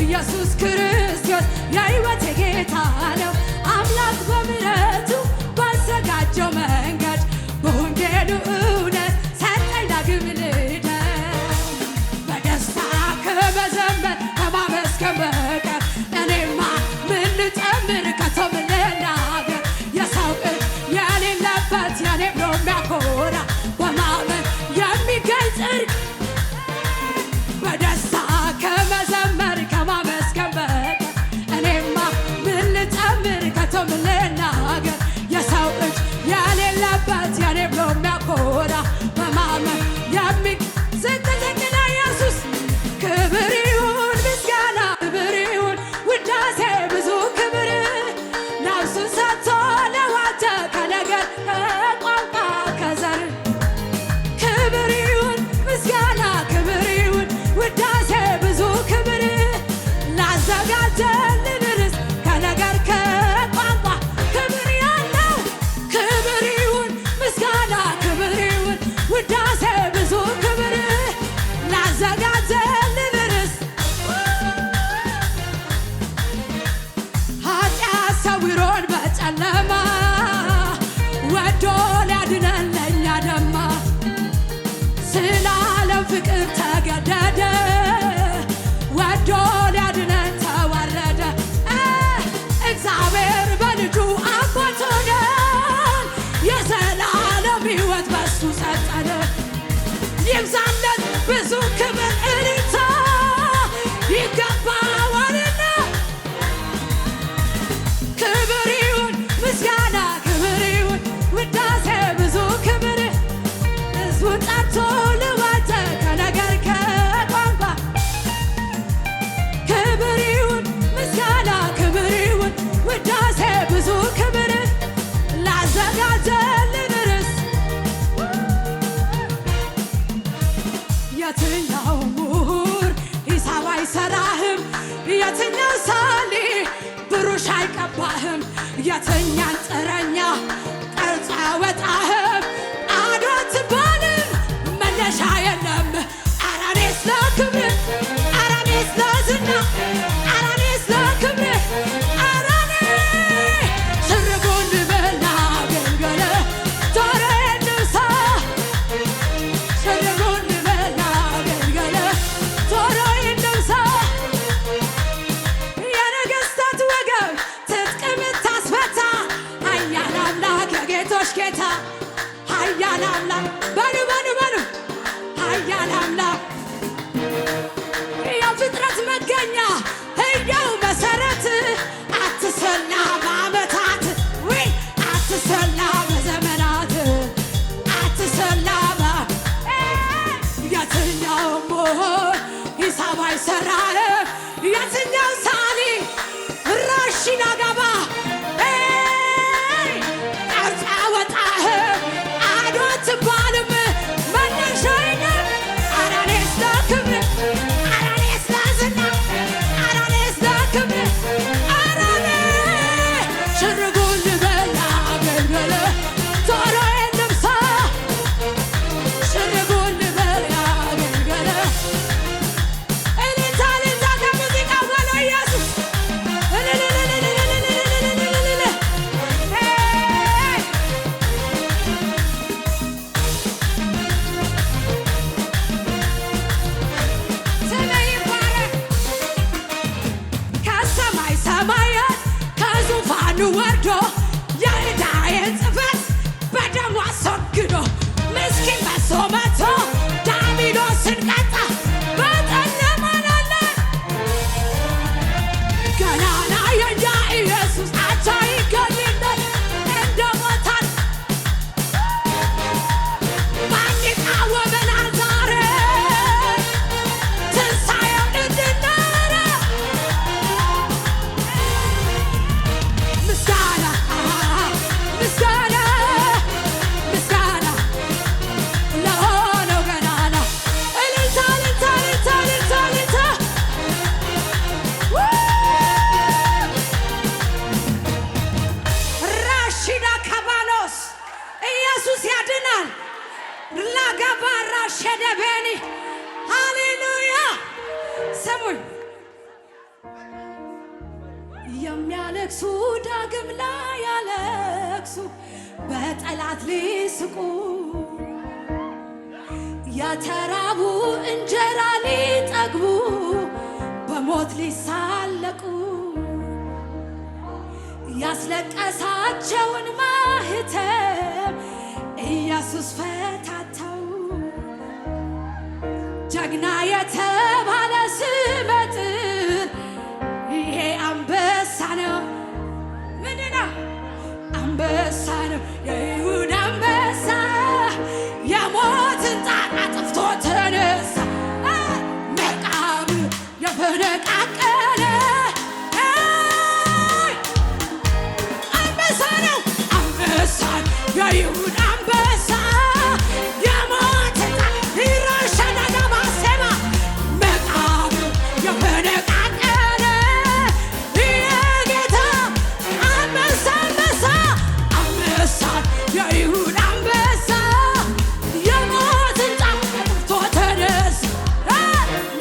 ኢየሱስ ክርስቶስ የሕይወቴ ጌታ ነው። አምላክ በምሕረቱ ባዘጋጀው መንገድ በወንጌሉ እውነት ሰጠኝ ዳግም ልደት። በደስታ ከመዘመር ከማመስገን በቀር እኔማ ምን ልጨምር ከቶ ምን ልናገር? የሰው እጅ የሌለበት የኔ ብሎ የሚያኮራ በማመን የሚገኝ ጽድቅ በደስታ ከመዘመር ከማመስገን በቀር እኔማ ምን ልጨምር ከቶ ምን ልናገር? የሰው እጅ የሌለበት የኔ ብሎ የሚያኮራ በማመን ዝቅ ዝቅ ለኢየሱስ ክብር ይሁን ምስጋና፣ ክብር ይሁን ውዳሴ፣ ብዙ ክብር ነፍሱን ሰጥቶ ለዋጀ ከነገር ከቋንቋ ከዘር ክብር ይሁን ምስጋና፣ ክብር ይሁን ውዳሴ፣ ብዙ ክብር ላዘጋጀልን ርስት ከነገር ከቋንቋ ክብር ያለው ክብር ይሁን ምስጋና፣ ክብር ይሁን ውዳሴ፣ ብዙ ክብር ላዘጋጀልን ርስት ኃጢአት ሰውሮን በጨለማ ወዶ ሊያድነን ለእኛ ደማ ስለ ዓለም ፍቅር ተገደደ ወዶ ሊያድነን ተዋረደ። እግዚአብሔር በልጁ አባቶናል የዘላለም ሕይወት በሱ ሰጠን። ይብዛለት ብዙ ክብር እልልታ ይገባዋልና ክብር ይሁን ምስጋና፣ ክብር ይሁን ውዳሴ፣ ብዙ ክብር ሕዝቡን ጠርቶ ልዋጀ ከነገር ከቋንቋ ክብር ይሁን ምስጋና፣ ክብር ይሁን ውዳሴ፣ ብዙ ክብር ላዘጋጀልን ርስት የትኛው ምሁር ሂሳብ አይሰራህም? የትኛው ሳሊ ብሩሽ አይቀባህም? የትኛን ጥረኛ ቅርጽ አያወጣህም? አዶት ባልም መነሻ የለም። ኧረ እኔስ ለክብር፣ ኧረ እኔስ ለዝና፣ ኧረ እኔስ ለክብር፣ ኧረ እኔ ሽርጉን ልበላ አገልገለ ጆሮዬን ልብሳ ሽርጉን ልበላ አገልገለ ጆሮዬን ልብሳ የነገሥታት ወገብ ትጥቅ የምታስፈታ ኃያል አምላክ የጌቶች ጌታ ኃያል አምላክ በሉ በሉ በሉ ኃያል አምላክ የፍጥረት መገኛ ሕያው መሠረት አትሰላ በዓመታት ወይ አትሰላ በዘመናት አትሰላ የትኛው ምሁር ሂሳብ አይሰራህም? የትኛው ሳሊ ራሽን አገባ ቅርጽ አያወጣህም? አዶት ባልም መነሻ የለም። ኧረ እኔስ ለክብር፣ ኧረ እኔስ ለዝና፣ ኧረ እኔስ ለክብር፣ ኧረ እኔ ሽርጉን ልበላ አገልገለ ጆሮዬን ልብሳ ሽርጉን ልበላ አገልገለ እልልታ እልልታ ከሙዚቃው በለው ኢየሱስ ስምህ ይባረክ። ከሰማይ ሰማያት ከዙፋኑ ወርዶ የዕዳዬን ጽሕፈት በደሙ አስወግዶ ምስኪን በሶ መቶ ዲያብሎስን ቀጣ በጨለማ ላለ ገናና የኛ ኢየሱስ አቻ ይገኝለት እንደ ሞታል ማን ይቃወመናል ዛሬ ትንሣኤውን እንድናወራ ምስጋና ሸደበኒ ሃሌሉያ ስሙኝ የሚያለቅሱ ዳግም ላይ ያለቅሱ በጠላት ሊስቁ የተራቡ እንጀራ ሊጠግቡ በሞት ሊሳለቁ ያስለቀሳቸውን ማህተም ኢየሱስ ፈታተው ጀግና የተባለ ስመጥር ይሄ አንበሳ ነው ምንድነው አንበሳ ነው የይሁዳ አንበሳ የሞትን ጣር አጥፍቶ ተነሳ መቃብር የፈነቃቀለ አንበሳ ነው አንበሳ የይሁዳ አንበሳ የሞትን ጣር ይራሸናል ባሰባ መቃብር የፈነቃቀለ የጌታ አንበሳ አንበሳ አንበሳ የይሁዳ አንበሳ የሞትን ጣር አጥፍቶ ተነሳ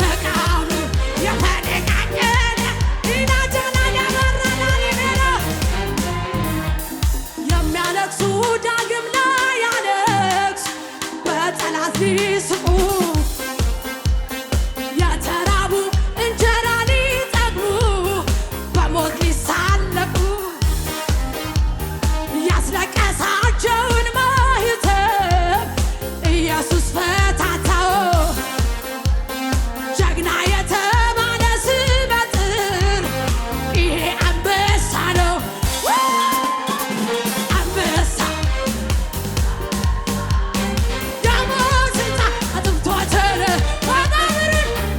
መቃብር የፈነቃቀለ ይናጀና ያበራናል ይበላ የሚያለቅሱ ዳግም ላይ ያለቅሱ በጠላት ሊስቁ የተራቡ እንጀራ ሊጠግቡ በሞት ሊሳለቁ ያስለቀሳቸውን ማህተም ኢየሱስ ፈታተው ጀግና የተባለ ስመጥር ይሄ አንበሳ ነው አንበሳ የሞትን ጣር አጥፍቶ ተነሳ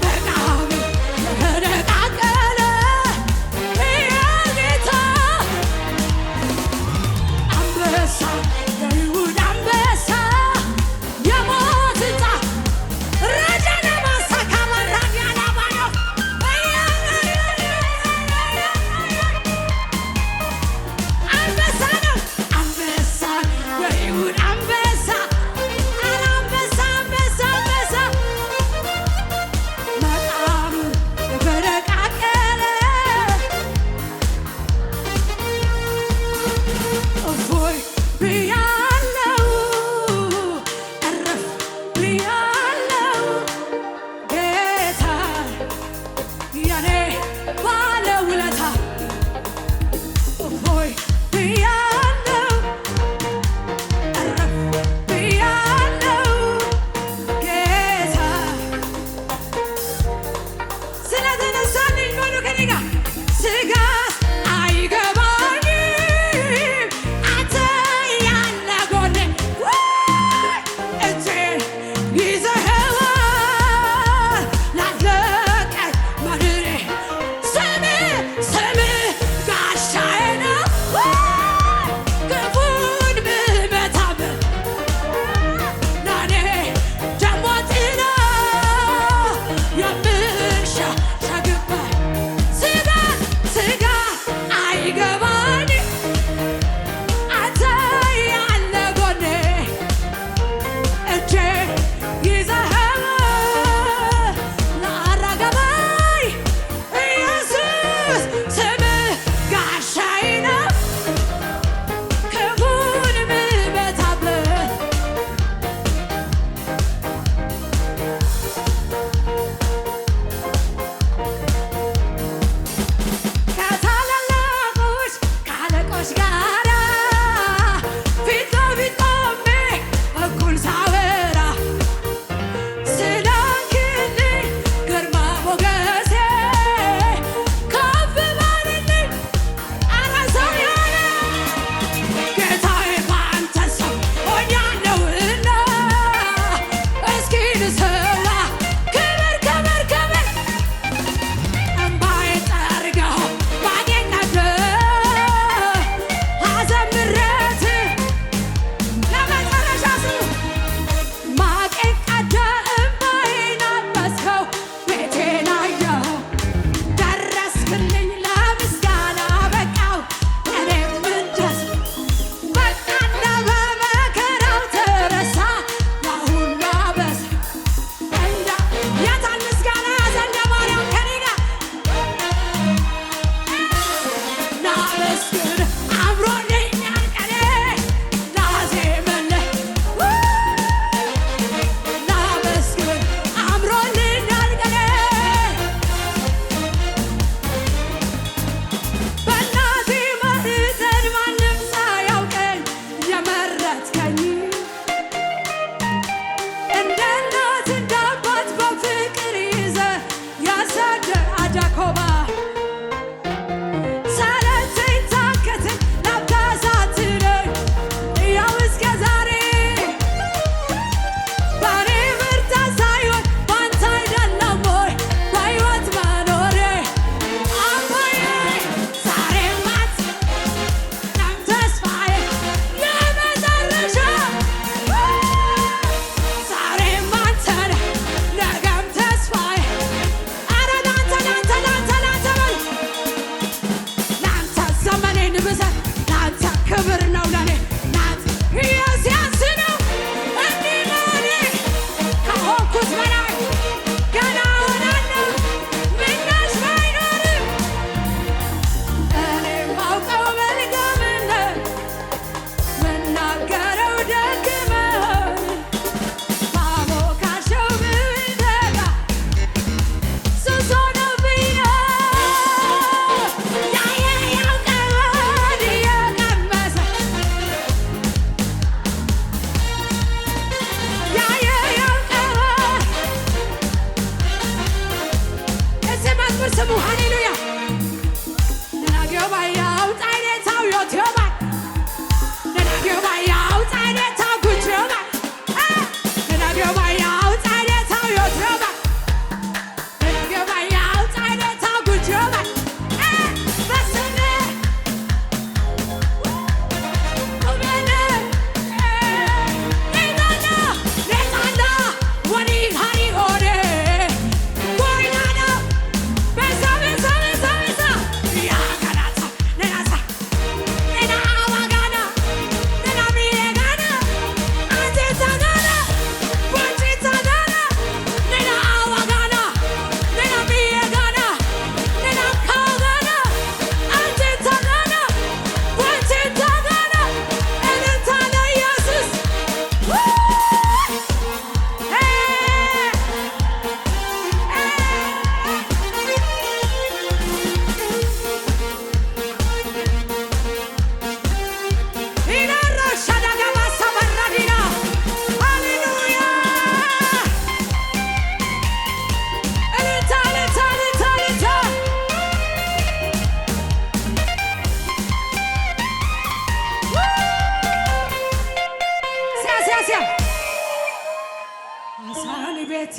መቃብር የፈነቃቀለ የጌታ አንበሳ የይሁዳ አንበሳ የሞትን ጣር ረጀና ማሳካ መራኛ ናባዮ አንበሳ ነው አንበሳ የይሁዳ አንበሳ ኧረ አንበሳ አንበሳ አንበሳ መቃብር የፈነቃቀለ እፎይ ብያለሁ እረፍ ብያለሁ ጌታ የኔ ባለውለታ እፎይ ብያለሁ እረፍ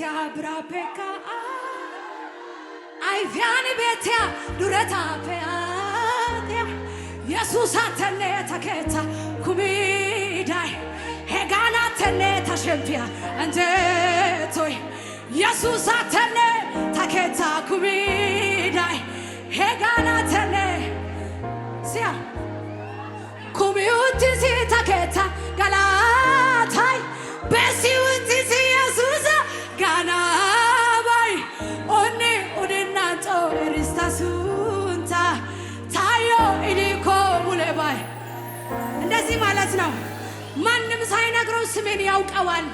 betia brapeka ai viani betia durata pea Jesus atene taketa kumidai hegana tene tashempia ande toy Jesus atene taketa kumidai hegana tene sia kumiuti si taketa galatai besi uti si Jesus gana bai oni uninato eristasunta tayo iliko mulebai እንደዚህ ማለት ነው ማንም ሳይነግረው ስሜን ያውቀዋል